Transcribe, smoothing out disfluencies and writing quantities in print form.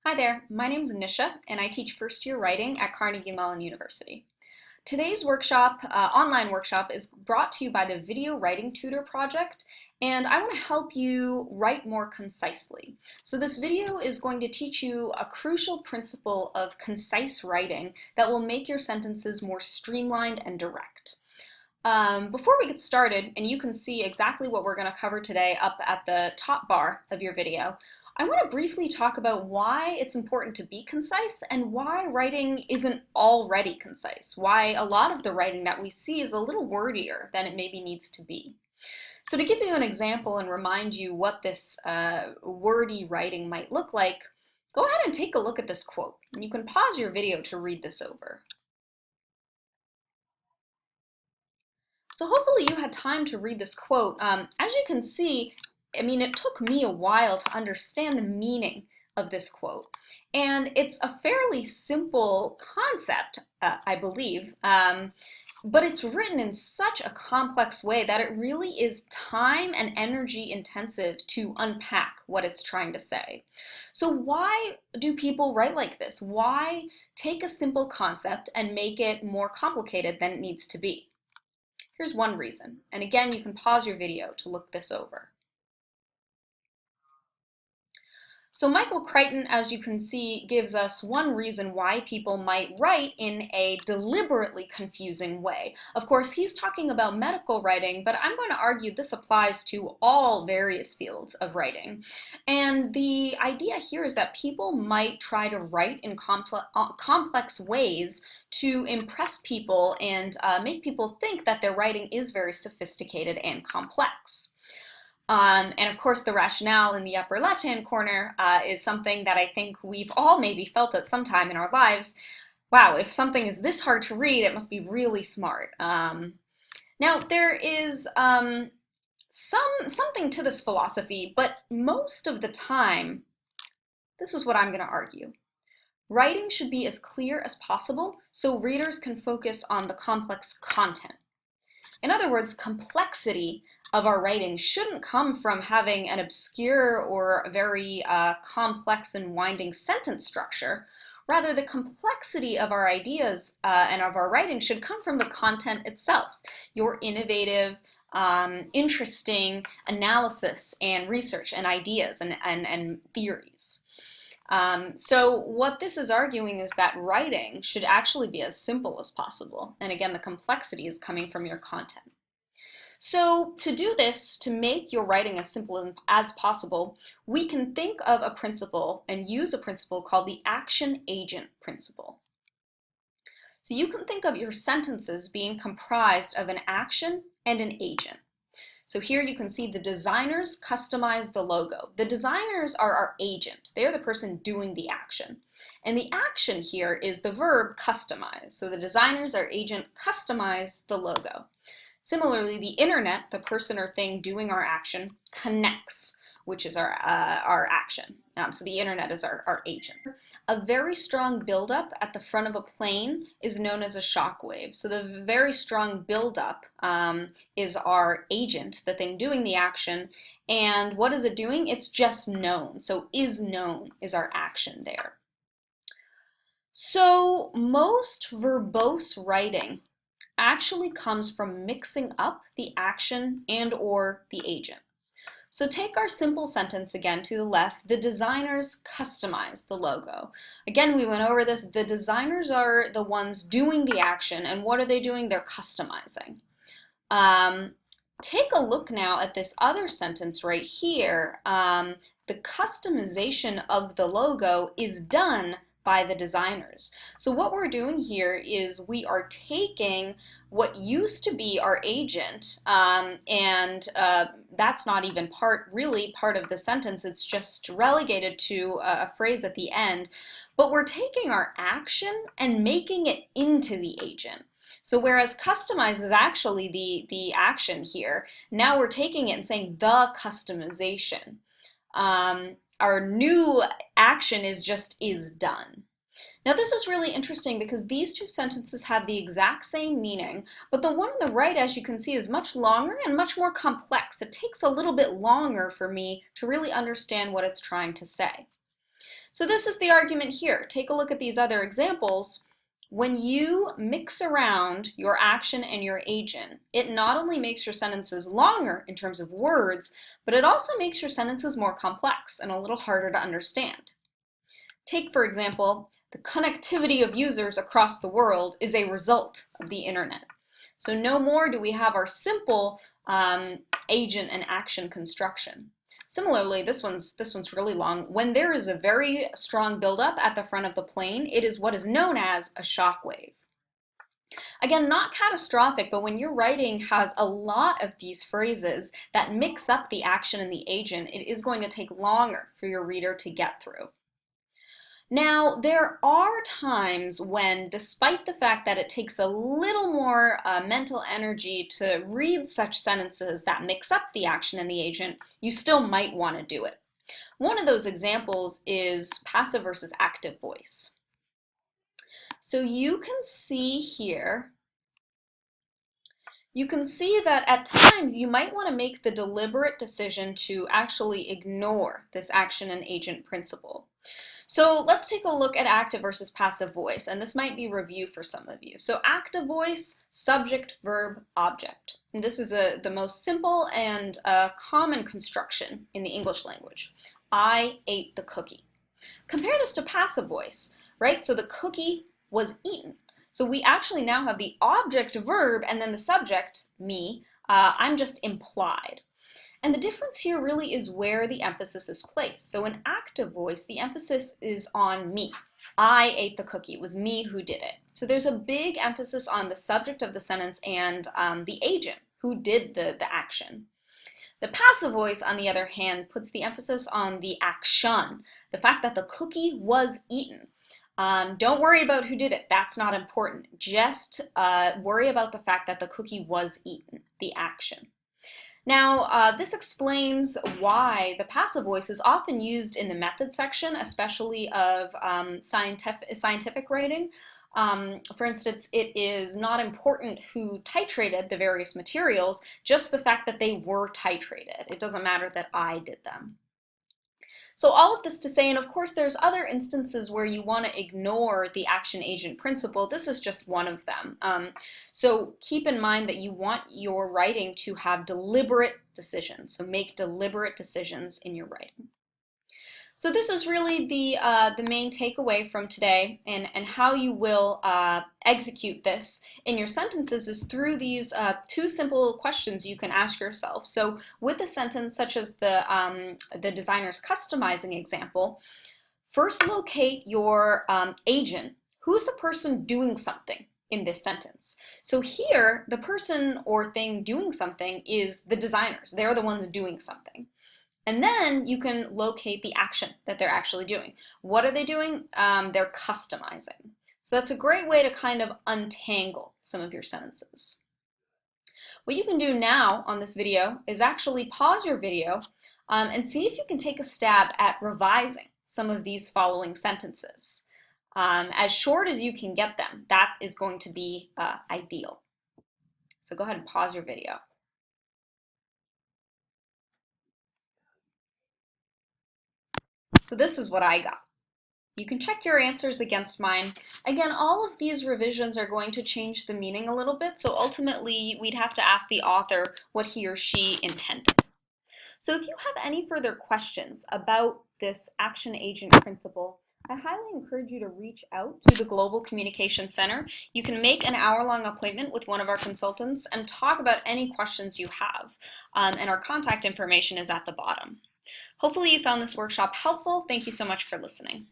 Hi there, my name is Nisha and I teach first year writing at Carnegie Mellon University. Today's workshop, online workshop, is brought to you by the Video Writing Tutor Project, and I want to help you write more concisely. So this video is going to teach you a crucial principle of concise writing that will make your sentences more streamlined and direct. Before we get started, and you can see exactly what we're going to cover today up at the top bar of your video, I want to briefly talk about why it's important to be concise and why writing isn't already concise, why a lot of the writing that we see is a little wordier than it maybe needs to be. So to give you an example and remind you what this wordy writing might look like, go ahead and take a look at this quote. And you can pause your video to read this over. So hopefully you had time to read this quote. As you can see, it took me a while to understand the meaning of this quote. And it's a fairly simple concept, I believe, but it's written in such a complex way that it really is time and energy intensive to unpack what it's trying to say. So why do people write like this? Why take a simple concept and make it more complicated than it needs to be? Here's one reason, and again, you can pause your video to look this over. So Michael Crichton, as you can see, gives us one reason why people might write in a deliberately confusing way. Of course, he's talking about medical writing, but I'm going to argue this applies to all various fields of writing. And the idea here is that people might try to write in complex ways to impress people and make people think that their writing is very sophisticated and complex. And of course, the rationale in the upper left-hand corner is something that I think we've all maybe felt at some time in our lives. Wow, if something is this hard to read, it must be really smart. Now, there is something to this philosophy, but most of the time, this is what I'm going to argue. Writing should be as clear as possible so readers can focus on the complex content. In other words, complexity of our writing shouldn't come from having an obscure or very complex and winding sentence structure. Rather, the complexity of our ideas and of our writing should come from the content itself, your innovative, interesting analysis and research and ideas and theories. So what this is arguing is that writing should actually be as simple as possible. And again, the complexity is coming from your content. So to do this, to make your writing as simple as possible, we can think of a principle and use a principle called the action agent principle. So you can think of your sentences being comprised of an action and an agent. So here you can see the designers customize the logo. The designers are our agent. They're the person doing the action. And the action here is the verb customize. So the designers, our agent, customize the logo. Similarly, the internet, the person or thing doing our action, connects, which is our action. So the internet is our agent. A very strong buildup at the front of a plane is known as a shock wave. So the very strong buildup is our agent, the thing doing the action. And what is it doing? It's just known. So is known is our action there. So most verbose writing actually comes from mixing up the action and or the agent. So take our simple sentence again to the left, the designers customize the logo. Again, we went over this, the designers are the ones doing the action, and what are they doing? They're customizing. Take a look now at this other sentence right here. The customization of the logo is done by the designers. So what we're doing here is we are taking what used to be our agent, and that's not even really part of the sentence, it's just relegated to a phrase at the end, but we're taking our action and making it into the agent. So whereas customize is actually the action here, now we're taking it and saying the customization. Our new action is just is done. Now this is really interesting because these two sentences have the exact same meaning, but the one on the right, as you can see, is much longer and much more complex. It takes a little bit longer for me to really understand what it's trying to say. So this is the argument here. Take a look at these other examples. When you mix around your action and your agent, it not only makes your sentences longer in terms of words, but it also makes your sentences more complex and a little harder to understand. Take, for example, the connectivity of users across the world is a result of the internet. So no more do we have our simple agent and action construction. Similarly, this one's really long. When there is a very strong buildup at the front of the plane, it is what is known as a shock wave. Again, not catastrophic, but when your writing has a lot of these phrases that mix up the action and the agent, it is going to take longer for your reader to get through. Now, there are times when, despite the fact that it takes a little more mental energy to read such sentences that mix up the action and the agent, you still might want to do it. One of those examples is passive versus active voice. So you can see here, you can see that at times you might want to make the deliberate decision to actually ignore this action and agent principle. So let's take a look at active versus passive voice, and this might be review for some of you. So active voice, subject, verb, object. And this is the most simple and common construction in the English language. I ate the cookie. Compare this to passive voice, right? So the cookie was eaten. So we actually now have the object verb and then the subject, me. I'm just implied. And the difference here really is where the emphasis is placed. So in active voice, the emphasis is on me. I ate the cookie. It was me who did it. So there's a big emphasis on the subject of the sentence and the agent who did the action. The passive voice, on the other hand, puts the emphasis on the action, the fact that the cookie was eaten. Don't worry about who did it. That's not important. Just worry about the fact that the cookie was eaten, the action. Now, this explains why the passive voice is often used in the method section, especially of scientific writing. For instance, it is not important who titrated the various materials, just the fact that they were titrated. It doesn't matter that I did them. So all of this to say, and of course there's other instances where you want to ignore the action agent principle. This is just one of them. So keep in mind that you want your writing to have deliberate decisions. So make deliberate decisions in your writing. So this is really the main takeaway from today, and how you will execute this in your sentences is through these two simple questions you can ask yourself. So with a sentence such as the designer's customizing example, first locate your agent. Who's the person doing something in this sentence? So here, the person or thing doing something is the designers. They're the ones doing something. And then you can locate the action that they're actually doing. What are they doing? They're customizing. So that's a great way to kind of untangle some of your sentences. What you can do now on this video is actually pause your video and see if you can take a stab at revising some of these following sentences. As short as you can get them, that is going to be ideal. So go ahead and pause your video. So this is what I got. You can check your answers against mine. Again, all of these revisions are going to change the meaning a little bit, so ultimately we'd have to ask the author what he or she intended. So if you have any further questions about this action agent principle, I highly encourage you to reach out to the Global Communication Center. You can make an hour-long appointment with one of our consultants and talk about any questions you have. And our contact information is at the bottom. Hopefully you found this workshop helpful. Thank you so much for listening.